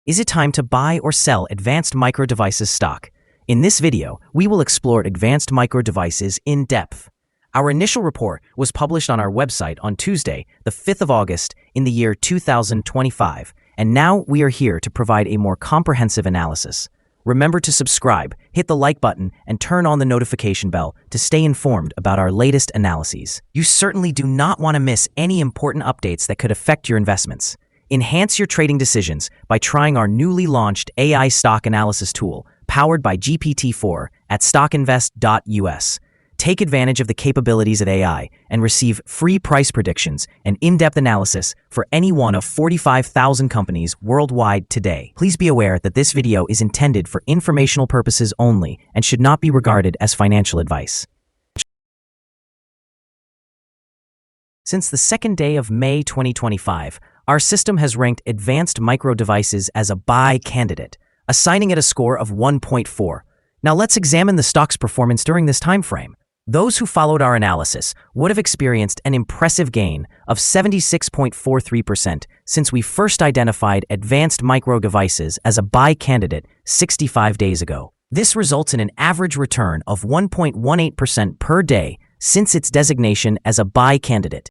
Is it time to buy or sell Advanced Micro Devices stock? In this video, we will explore Advanced Micro Devices in depth. Our initial report was published on our website on Tuesday, the 5th of August in the year 2025, and now we are here to provide a more comprehensive analysis. Remember to subscribe, hit the like button, and turn on the notification bell to stay informed about our latest analyses. You certainly do not want to miss any important updates that could affect your investments. Enhance your trading decisions by trying our newly launched AI stock analysis tool, powered by GPT-4 at StockInvest.us. Take advantage of the capabilities of AI and receive free price predictions and in-depth analysis for any one of 45,000 companies worldwide today. Please be aware that this video is intended for informational purposes only and should not be regarded as financial advice. Since the second day of May 2025, our system has ranked Advanced Micro Devices as a buy candidate, assigning it a score of 1.4. Now let's examine the stock's performance during this time frame. Those who followed our analysis would have experienced an impressive gain of 76.43% since we first identified Advanced Micro Devices as a buy candidate 65 days ago. This results in an average return of 1.18% per day since its designation as a buy candidate.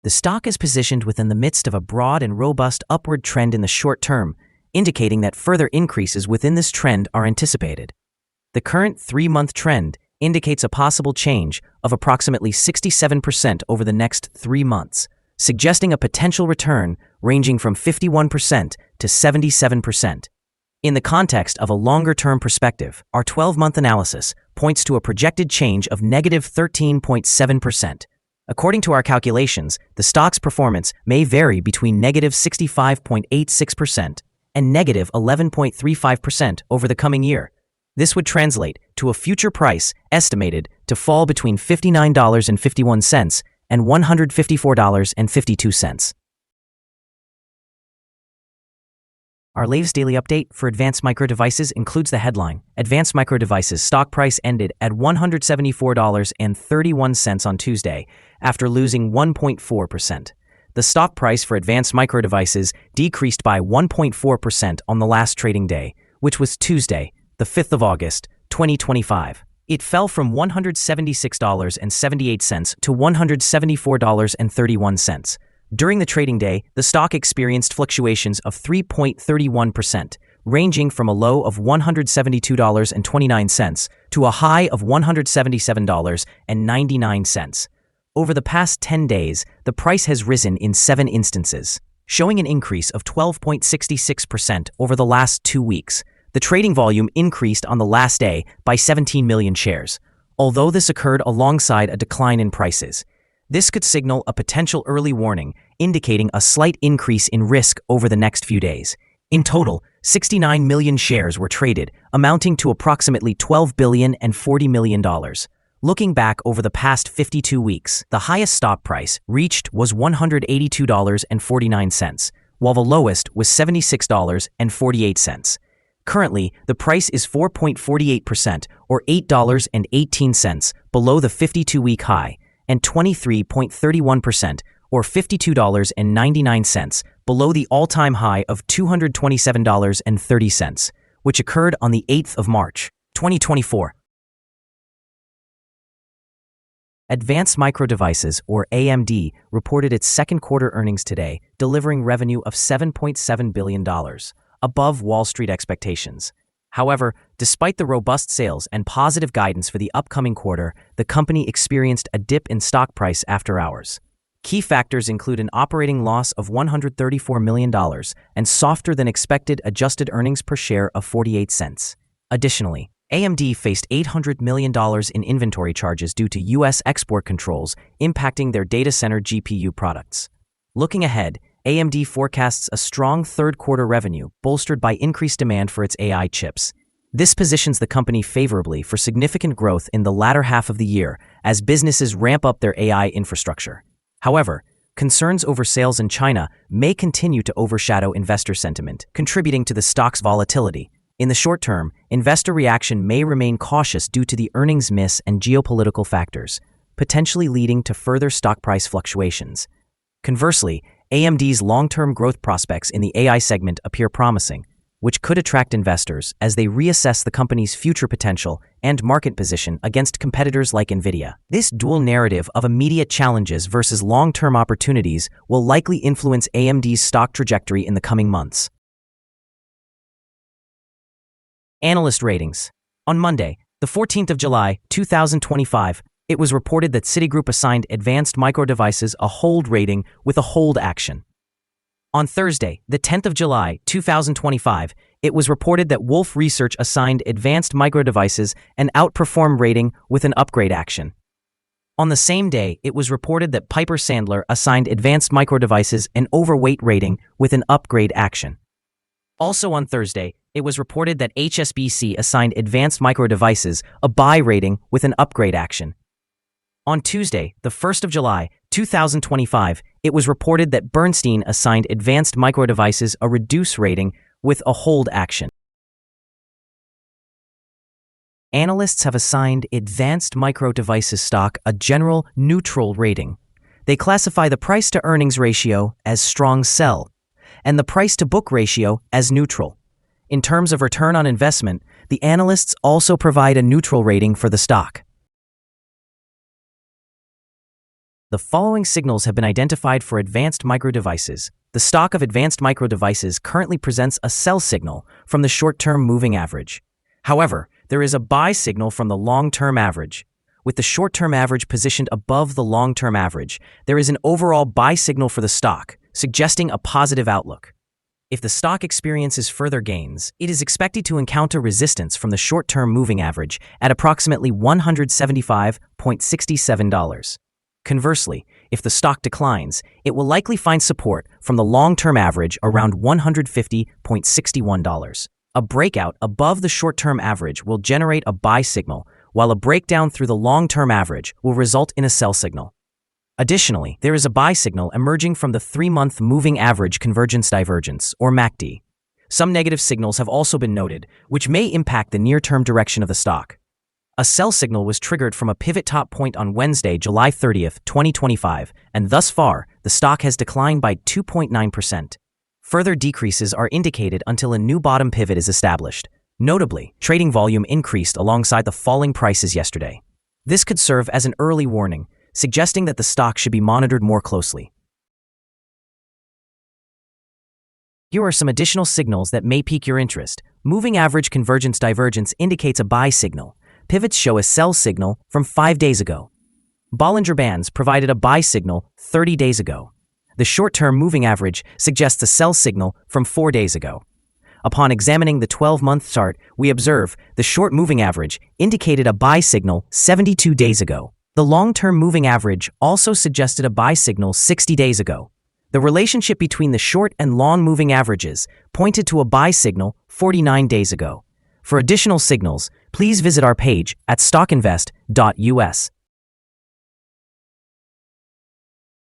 The stock is positioned within the midst of a broad and robust upward trend in the short term, indicating that further increases within this trend are anticipated. The current 3-month trend indicates a possible change of approximately 67% over the next 3 months, suggesting a potential return ranging from 51% to 77%. In the context of a longer-term perspective, our 12-month analysis points to a projected change of negative 13.7%. According to our calculations, the stock's performance may vary between negative 65.86% and negative 11.35% over the coming year. This would translate to a future price estimated to fall between $59.51 and $154.52. Our latest daily update for Advanced Micro Devices includes the headline: Advanced Micro Devices stock price ended at $174.31 on Tuesday, after losing 1.4%. The stock price for Advanced Micro Devices decreased by 1.4% on the last trading day, which was Tuesday, the 5th of August, 2025. It fell from $176.78 to $174.31. During the trading day, the stock experienced fluctuations of 3.31%, ranging from a low of $172.29 to a high of $177.99. Over the past 10 days, the price has risen in 7 instances, showing an increase of 12.66% over the last 2 weeks. The trading volume increased on the last day by 17 million shares, although this occurred alongside a decline in prices. This could signal a potential early warning, indicating a slight increase in risk over the next few days. In total, 69 million shares were traded, amounting to approximately $12 billion and $40 million. Looking back over the past 52 weeks, the highest stock price reached was $182.49, while the lowest was $76.48. Currently, the price is 4.48% or $8.18 below the 52-week high, and 23.31% or $52.99 below the all-time high of $227.30, which occurred on the 8th of March, 2024. Advanced Micro Devices, or AMD, reported its second quarter earnings today, delivering revenue of $7.7 billion. Above Wall Street expectations. However, despite the robust sales and positive guidance for the upcoming quarter, the company experienced a dip in stock price after hours. Key factors include an operating loss of $134 million and softer than expected adjusted earnings per share of 48 cents. Additionally, AMD faced $800 million in inventory charges due to U.S. export controls impacting their data center GPU products. Looking ahead, AMD forecasts a strong third-quarter revenue, bolstered by increased demand for its AI chips. This positions the company favorably for significant growth in the latter half of the year as businesses ramp up their AI infrastructure. However, concerns over sales in China may continue to overshadow investor sentiment, contributing to the stock's volatility. In the short term, investor reaction may remain cautious due to the earnings miss and geopolitical factors, potentially leading to further stock price fluctuations. Conversely, AMD's long-term growth prospects in the AI segment appear promising, which could attract investors as they reassess the company's future potential and market position against competitors like NVIDIA. This dual narrative of immediate challenges versus long-term opportunities will likely influence AMD's stock trajectory in the coming months. Analyst ratings. On Monday, the 14th of July, 2025, it was reported that Citigroup assigned Advanced Micro Devices a hold rating with a hold action. On Thursday, the 10th of July, 2025, it was reported that Wolfe Research assigned Advanced Micro Devices an outperform rating with an upgrade action. On the same day, it was reported that Piper Sandler assigned Advanced Micro Devices an overweight rating with an upgrade action. Also on Thursday, it was reported that HSBC assigned Advanced Micro Devices a buy rating with an upgrade action. On Tuesday, the 1st of July, 2025, it was reported that Bernstein assigned Advanced Micro Devices a reduce rating with a hold action. Analysts have assigned Advanced Micro Devices stock a general neutral rating. They classify the price-to-earnings ratio as strong sell and the price-to-book ratio as neutral. In terms of return on investment, the analysts also provide a neutral rating for the stock. The following signals have been identified for Advanced Micro Devices. The stock of Advanced Micro Devices currently presents a sell signal from the short-term moving average. However, there is a buy signal from the long-term average. With the short-term average positioned above the long-term average, there is an overall buy signal for the stock, suggesting a positive outlook. If the stock experiences further gains, it is expected to encounter resistance from the short-term moving average at approximately $175.67. Conversely, if the stock declines, it will likely find support from the long-term average around $150.61. A breakout above the short-term average will generate a buy signal, while a breakdown through the long-term average will result in a sell signal. Additionally, there is a buy signal emerging from the 3-month moving average convergence divergence, or MACD. Some negative signals have also been noted, which may impact the near-term direction of the stock. A sell signal was triggered from a pivot top point on Wednesday, July 30th, 2025, and thus far, the stock has declined by 2.9%. Further decreases are indicated until a new bottom pivot is established. Notably, trading volume increased alongside the falling prices yesterday. This could serve as an early warning, suggesting that the stock should be monitored more closely. Here are some additional signals that may pique your interest. Moving average convergence divergence indicates a buy signal. Pivots show a sell signal from 5 days ago. Bollinger Bands provided a buy signal 30 days ago. The short-term moving average suggests a sell signal from 4 days ago. Upon examining the 12-month chart, we observe the short moving average indicated a buy signal 72 days ago. The long-term moving average also suggested a buy signal 60 days ago. The relationship between the short and long moving averages pointed to a buy signal 49 days ago. For additional signals, please visit our page at StockInvest.us.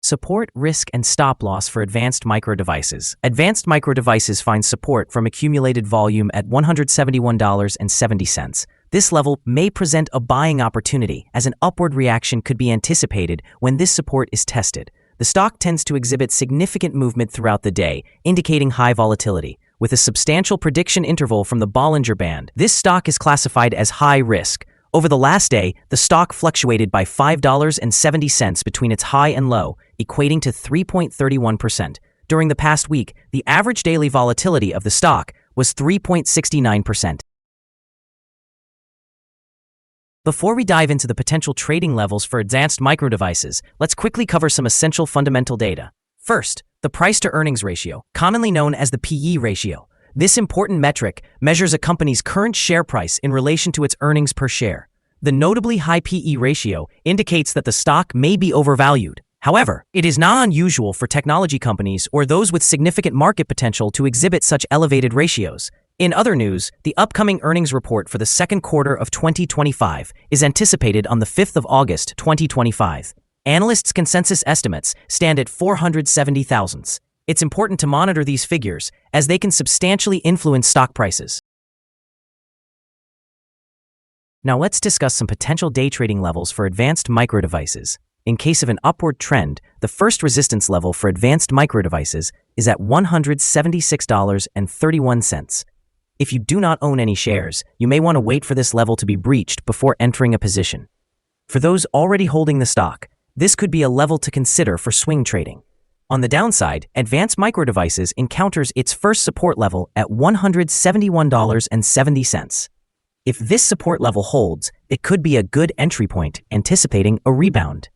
Support, risk, and stop loss for Advanced Micro Devices. Advanced Micro Devices finds support from accumulated volume at $171.70. This level may present a buying opportunity, as an upward reaction could be anticipated when this support is tested. The stock tends to exhibit significant movement throughout the day, indicating high volatility. With a substantial prediction interval from the Bollinger Band, this stock is classified as high risk. Over the last day, the stock fluctuated by $5.70 between its high and low, equating to 3.31%. During the past week, the average daily volatility of the stock was 3.69%. Before we dive into the potential trading levels for Advanced Micro Devices, let's quickly cover some essential fundamental data. First, the price-to-earnings ratio, commonly known as the PE ratio. This important metric measures a company's current share price in relation to its earnings per share. The notably high PE ratio indicates that the stock may be overvalued. However, it is not unusual for technology companies or those with significant market potential to exhibit such elevated ratios. In other news, the upcoming earnings report for the second quarter of 2025 is anticipated on the 5th of August, 2025. Analysts' consensus estimates stand at 470,000. It's important to monitor these figures, as they can substantially influence stock prices. Now let's discuss some potential day trading levels for Advanced Micro Devices. In case of an upward trend, the first resistance level for advanced micro devices is at $176.31. If you do not own any shares, you may want to wait for this level to be breached before entering a position. For those already holding the stock, this could be a level to consider for swing trading. On the downside, Advanced Micro Devices encounters its first support level at $171.70. If this support level holds, it could be a good entry point, anticipating a rebound.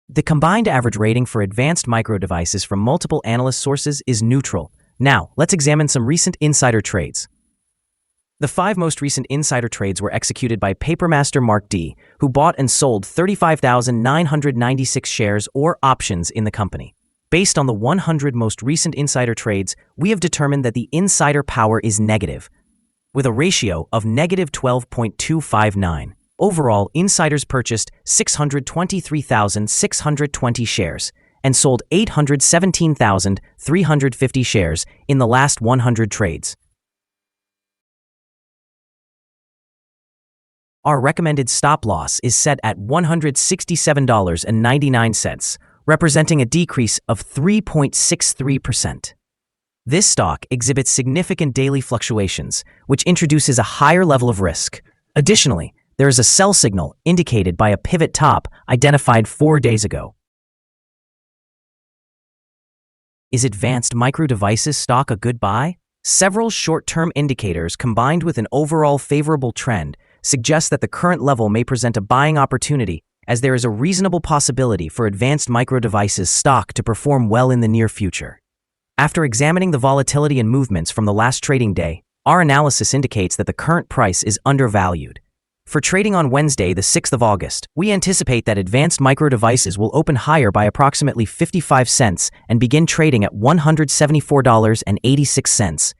The combined average rating for Advanced Micro Devices from multiple analyst sources is neutral. Now, let's examine some recent insider trades. The 5 most recent insider trades were executed by Papermaster Mark D, who bought and sold 35,996 shares or options in the company. Based on the 100 most recent insider trades, we have determined that the insider power is negative, with a ratio of negative 12.259. Overall, insiders purchased 623,620 shares and sold 817,350 shares in the last 100 trades. Our recommended stop loss is set at $167.99, representing a decrease of 3.63%. This stock exhibits significant daily fluctuations, which introduces a higher level of risk. Additionally, there is a sell signal indicated by a pivot top identified 4 days ago. Is Advanced Micro Devices stock a good buy? Several short-term indicators combined with an overall favorable trend suggest that the current level may present a buying opportunity, as there is a reasonable possibility for Advanced Micro Devices stock to perform well in the near future. After examining the volatility and movements from the last trading day, our analysis indicates that the current price is undervalued. For trading on Wednesday, the 6th of August, we anticipate that Advanced Micro Devices will open higher by approximately 55 cents and begin trading at $174.86.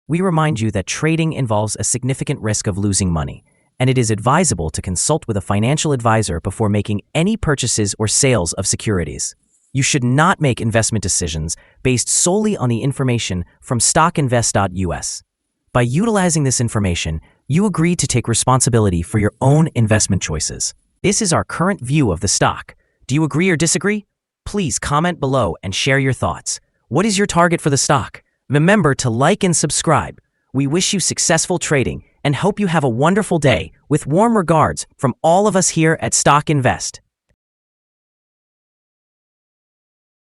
We remind you that trading involves a significant risk of losing money, and it is advisable to consult with a financial advisor before making any purchases or sales of securities. You should not make investment decisions based solely on the information from StockInvest.us. By utilizing this information, you agree to take responsibility for your own investment choices. This is our current view of the stock. Do you agree or disagree? Please comment below and share your thoughts. What is your target for the stock? Remember to like and subscribe. We wish you successful trading and hope you have a wonderful day. With warm regards from all of us here at Stock Invest.